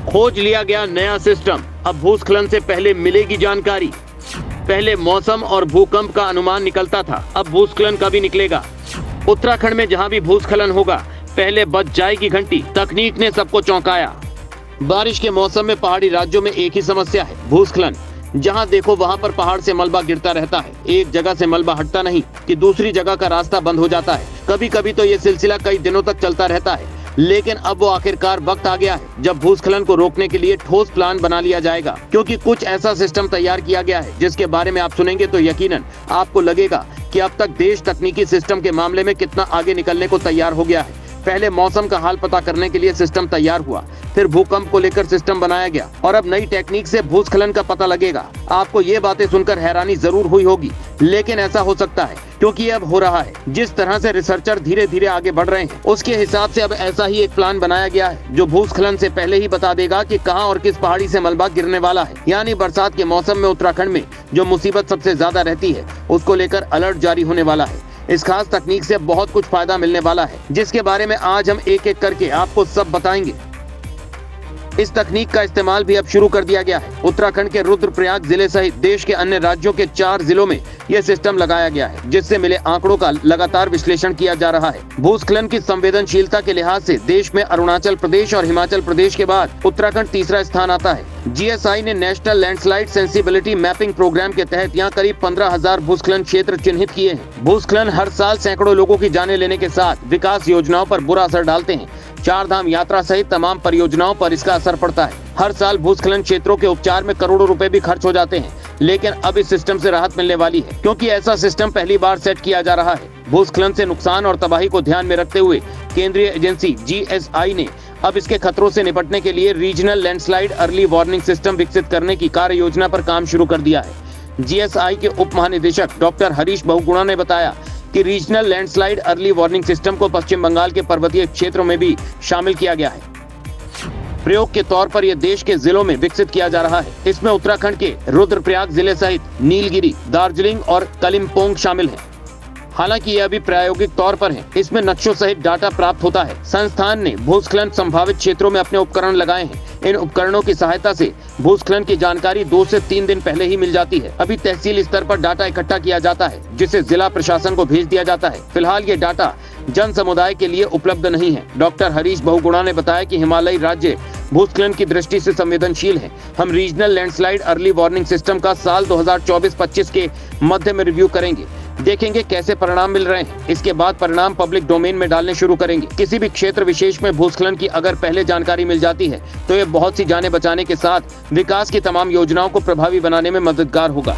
खोज लिया गया नया सिस्टम। अब भूस्खलन से पहले मिलेगी जानकारी। पहले मौसम और भूकंप का अनुमान निकलता था, अब भूस्खलन का भी निकलेगा। उत्तराखंड में जहां भी भूस्खलन होगा पहले बज जाएगी घंटी। तकनीक ने सबको चौंकाया। बारिश के मौसम में पहाड़ी राज्यों में एक ही समस्या है, भूस्खलन। जहां देखो वहां पर पहाड़ से मलबा गिरता रहता है। एक जगह से मलबा हटता नहीं कि दूसरी जगह का रास्ता बंद हो जाता है। कभी कभी तो ये सिलसिला कई दिनों तक चलता रहता है। लेकिन अब वो आखिरकार वक्त आ गया है जब भूस्खलन को रोकने के लिए ठोस प्लान बना लिया जाएगा, क्योंकि कुछ ऐसा सिस्टम तैयार किया गया है जिसके बारे में आप सुनेंगे तो यकीनन आपको लगेगा कि अब तक देश तकनीकी सिस्टम के मामले में कितना आगे निकलने को तैयार हो गया है। पहले मौसम का हाल पता करने के लिए सिस्टम तैयार हुआ, फिर भूकंप को लेकर सिस्टम बनाया गया और अब नई टेक्निक से भूस्खलन का पता लगेगा। आपको ये बातें सुनकर हैरानी जरूर हुई होगी, लेकिन ऐसा हो सकता है क्योंकि ये अब हो रहा है। जिस तरह से रिसर्चर धीरे धीरे आगे बढ़ रहे हैं उसके हिसाब से अब ऐसा ही एक प्लान बनाया गया है जो भूस्खलन से पहले ही बता देगा कि कहां और किस पहाड़ी से मलबा गिरने वाला है। यानी बरसात के मौसम में उत्तराखंड में जो मुसीबत सबसे ज्यादा रहती है उसको लेकर अलर्ट जारी होने वाला है। इस खास तकनीक से बहुत कुछ फायदा मिलने वाला है, जिसके बारे में आज हम एक एक करके आपको सब बताएंगे। इस तकनीक का इस्तेमाल भी अब शुरू कर दिया गया है। उत्तराखंड के रुद्रप्रयाग जिले सहित देश के अन्य राज्यों के 4 जिलों में यह सिस्टम लगाया गया है, जिससे मिले आंकड़ों का लगातार विश्लेषण किया जा रहा है। भूस्खलन की संवेदनशीलता के लिहाज से देश में अरुणाचल प्रदेश और हिमाचल प्रदेश के बाद उत्तराखंड तीसरा स्थान आता है। GSI ने national landslide sensibility mapping programme के तहत यहाँ करीब 15,000 भूस्खलन क्षेत्र चिन्हित किए हैं। भूस्खलन हर साल सैकड़ों लोगों की जानें लेने के साथ विकास योजनाओं पर बुरा असर डालते हैं। 4 धाम यात्रा सहित तमाम परियोजनाओं पर इसका असर पड़ता है। हर साल भूस्खलन क्षेत्रों के उपचार में करोड़ों रुपए भी खर्च हो जाते हैं, लेकिन अब इस सिस्टम से राहत मिलने वाली है, क्योंकि ऐसा सिस्टम पहली बार सेट किया जा रहा है। भूस्खलन से नुकसान और तबाही को ध्यान में रखते हुए केंद्रीय एजेंसी GSI ने अब इसके खतरों से निपटने के लिए regional landslide early warning system विकसित करने की कार्य योजना पर काम शुरू कर दिया है। GSI के उप महानिदेशक डॉक्टर हरीश बहुगुणा ने बताया कि regional landslide early warning system को पश्चिम बंगाल के पर्वतीय क्षेत्रों में भी शामिल किया गया है। प्रयोग के तौर पर यह देश के जिलों में विकसित किया जा रहा है। इसमें उत्तराखंड के रुद्रप्रयाग जिले सहित नीलगिरी, दार्जिलिंग और कलिम्पोंग शामिल हैं। हालांकि ये अभी प्रायोगिक तौर पर है। इसमें नक्शों सहित डाटा प्राप्त होता है। संस्थान ने भूस्खलन संभावित क्षेत्रों में अपने उपकरण लगाए हैं। इन उपकरणों की सहायता से भूस्खलन की जानकारी 2 से 3 दिन पहले ही मिल जाती है। अभी तहसील स्तर पर डाटा इकट्ठा किया जाता है, जिसे जिला प्रशासन को भेज दिया जाता है। फिलहाल ये डाटा जन समुदाय के लिए उपलब्ध नहीं है। डॉक्टर हरीश बहुगुणा ने बताया कि हिमालयी राज्य भूस्खलन की दृष्टि से संवेदनशील है। हम regional landslide early warning system का साल 2024-25 के मध्य में रिव्यू करेंगे, देखेंगे कैसे परिणाम मिल रहे हैं। इसके बाद परिणाम पब्लिक डोमेन में डालने शुरू करेंगे। किसी भी क्षेत्र विशेष में भूस्खलन की अगर पहले जानकारी मिल जाती है तो ये बहुत सी जानें बचाने के साथ विकास की तमाम योजनाओं को प्रभावी बनाने में मददगार होगा।